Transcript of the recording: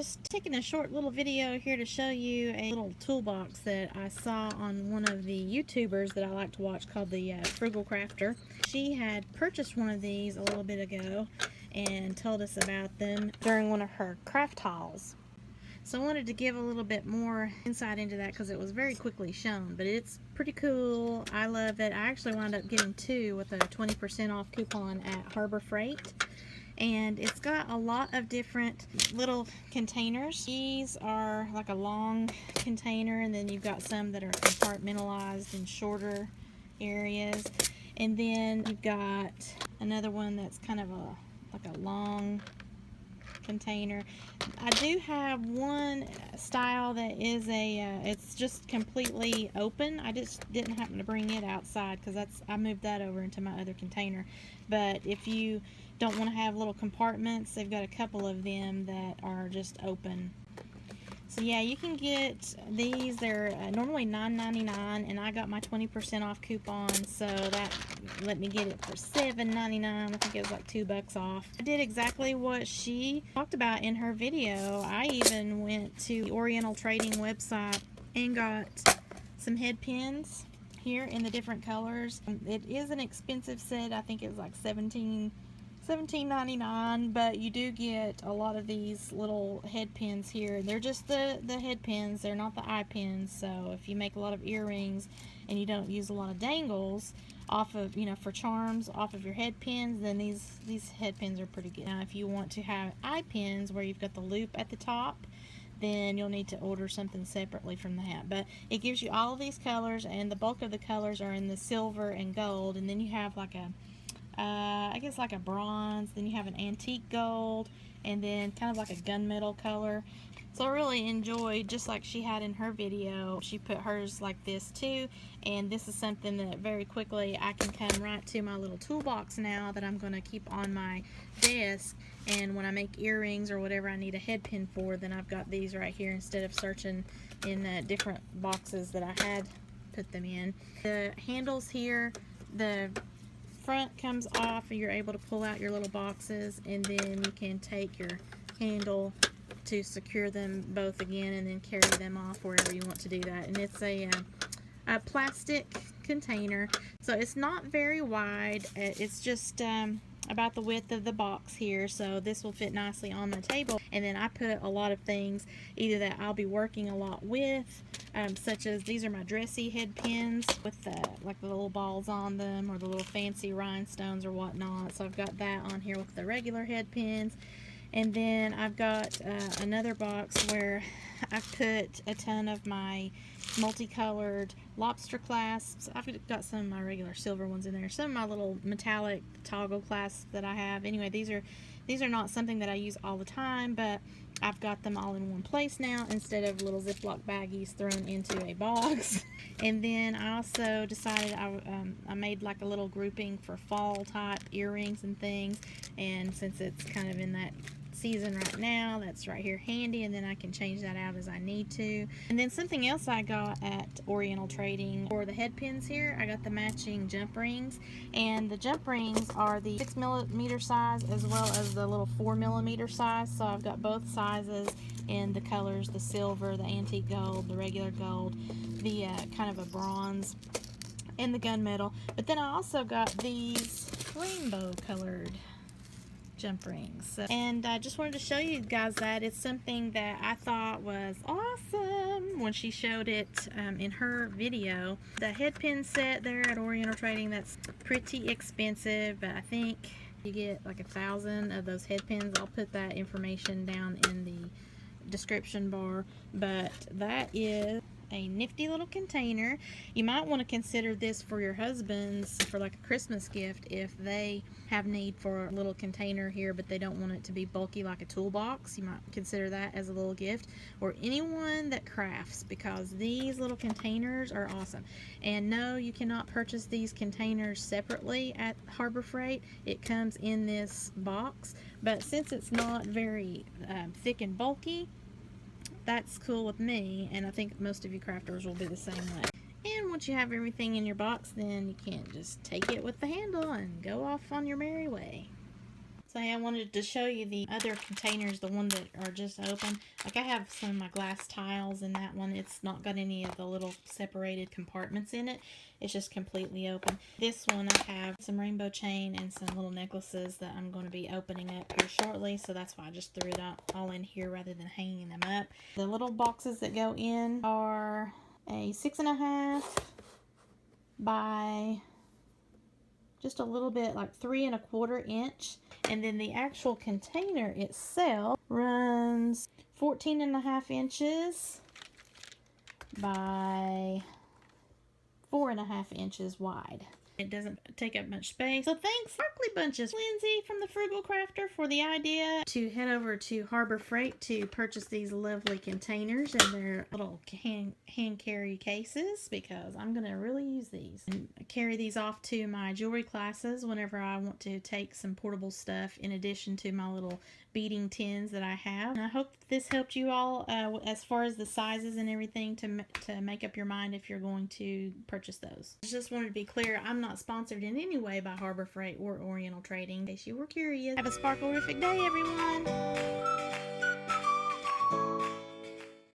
just taking a short little video here to show you a little toolbox that I saw on one of the YouTubers that I like to watch called the Frugal Crafter. She had purchased one of these a little bit ago and told us about them during one of her craft hauls. So I wanted to give a little bit more insight into that because it was very quickly shown, but it's pretty cool. I love it. I actually wound up getting two with a 20% off coupon at Harbor Freight. And it's got a lot of different little containers. These are like a long container, and then you've got some that are compartmentalized in shorter areas. And then you've got another one that's kind of like a long container. I do have one style that is it's just completely open. I just didn't happen to bring it outside because I moved that over into my other container. But if you don't want to have little compartments, they've got a couple of them that are just open. So yeah, you can get these. They're normally $9.99, and I got my 20% off coupon, so that let me get it for $7.99. I think it was like $2 off. I did exactly what she talked about in her video. I even went to the Oriental trading website and got some head pins here in the different colors. It is an expensive set. I think it was like $17.99, but you do get a lot of these little head pins here. They're just the head pins. They're not the eye pins. So if you make a lot of earrings and you don't use a lot of dangles off of, for charms off of your head pins, then these head pins are pretty good. Now if you want to have eye pins where you've got the loop at the top, then you'll need to order something separately from that. But it gives you all of these colors, and the bulk of the colors are in the silver and gold, and then you have like a I guess like a bronze, then you have an antique gold, and then kind of like a gunmetal color. So I really enjoyed, just like she had in her video, she put hers like this too, and this is something that very quickly I can come right to my little toolbox now that I'm going to keep on my desk, and when I make earrings or whatever I need a head pin for, then I've got these right here instead of searching in different boxes that I had put them in. The handles here, the front comes off, and you're able to pull out your little boxes, and then you can take your handle to secure them both again and then carry them off wherever you want to do that. And it's a plastic container, so it's not very wide. It's just about the width of the box here, so this will fit nicely on my table. And then I put a lot of things either that I'll be working a lot with, such as these are my dressy head pins with like the little balls on them, or the little fancy rhinestones or whatnot. So I've got that on here with the regular head pins. And then I've got another box where I put a ton of my multicolored lobster clasps. I've got some of my regular silver ones in there, some of my little metallic toggle clasps that I have. Anyway, these are not something that I use all the time, but I've got them all in one place now instead of little Ziploc baggies thrown into a box. And then I also decided I made like a little grouping for fall type earrings and things, and since it's kind of in that season right now, that's right here handy, and then I can change that out as I need to. And then something else I got at Oriental Trading for the head pins here, I got the matching jump rings, and the jump rings are the 6mm size as well as the little 4mm size. So I've got both sizes in the colors, the silver, the antique gold, the regular gold, the kind of a bronze, and the gunmetal. But then I also got these rainbow colored jump rings, and I just wanted to show you guys that it's something that I thought was awesome when she showed it in her video. The head pin set there at Oriental Trading, that's pretty expensive, but I think you get like 1,000 of those head pins. I'll put that information down in the description bar, but that is a nifty little container. You might want to consider this for your husbands for like a Christmas gift if they have need for a little container here, but they don't want it to be bulky like a toolbox. You might consider that as a little gift, or anyone that crafts, because these little containers are awesome. And no, you cannot purchase these containers separately at Harbor Freight. It comes in this box, but since it's not very thick and bulky, that's cool with me, and I think most of you crafters will be the same way. And once you have everything in your box, then you can't just take it with the handle and go off on your merry way. So I wanted to show you the other containers, the one that are just open. Like I have some of my glass tiles in that one. It's not got any of the little separated compartments in it. It's just completely open. This one I have some rainbow chain and some little necklaces that I'm going to be opening up here shortly. So that's why I just threw it all in here rather than hanging them up. The little boxes that go in are a 6.5 by just a little bit, like 3¼ inch. And then the actual container itself runs 14.5 inches by 4.5 inches wide. It doesn't take up much space. So thanks, Sparkly Bunches, Lindsay from the Frugal Crafter, for the idea to head over to Harbor Freight to purchase these lovely containers and their little hand carry cases, because I'm going to really use these and carry these off to my jewelry classes whenever I want to take some portable stuff in addition to my little beading tins that I have. And I hope this helped you all as far as the sizes and everything to make up your mind if you're going to purchase those. I just wanted to be clear, I'm not sponsored in any way by Harbor Freight or Oriental Trading, in case you were curious. Have a sparklerific day, everyone!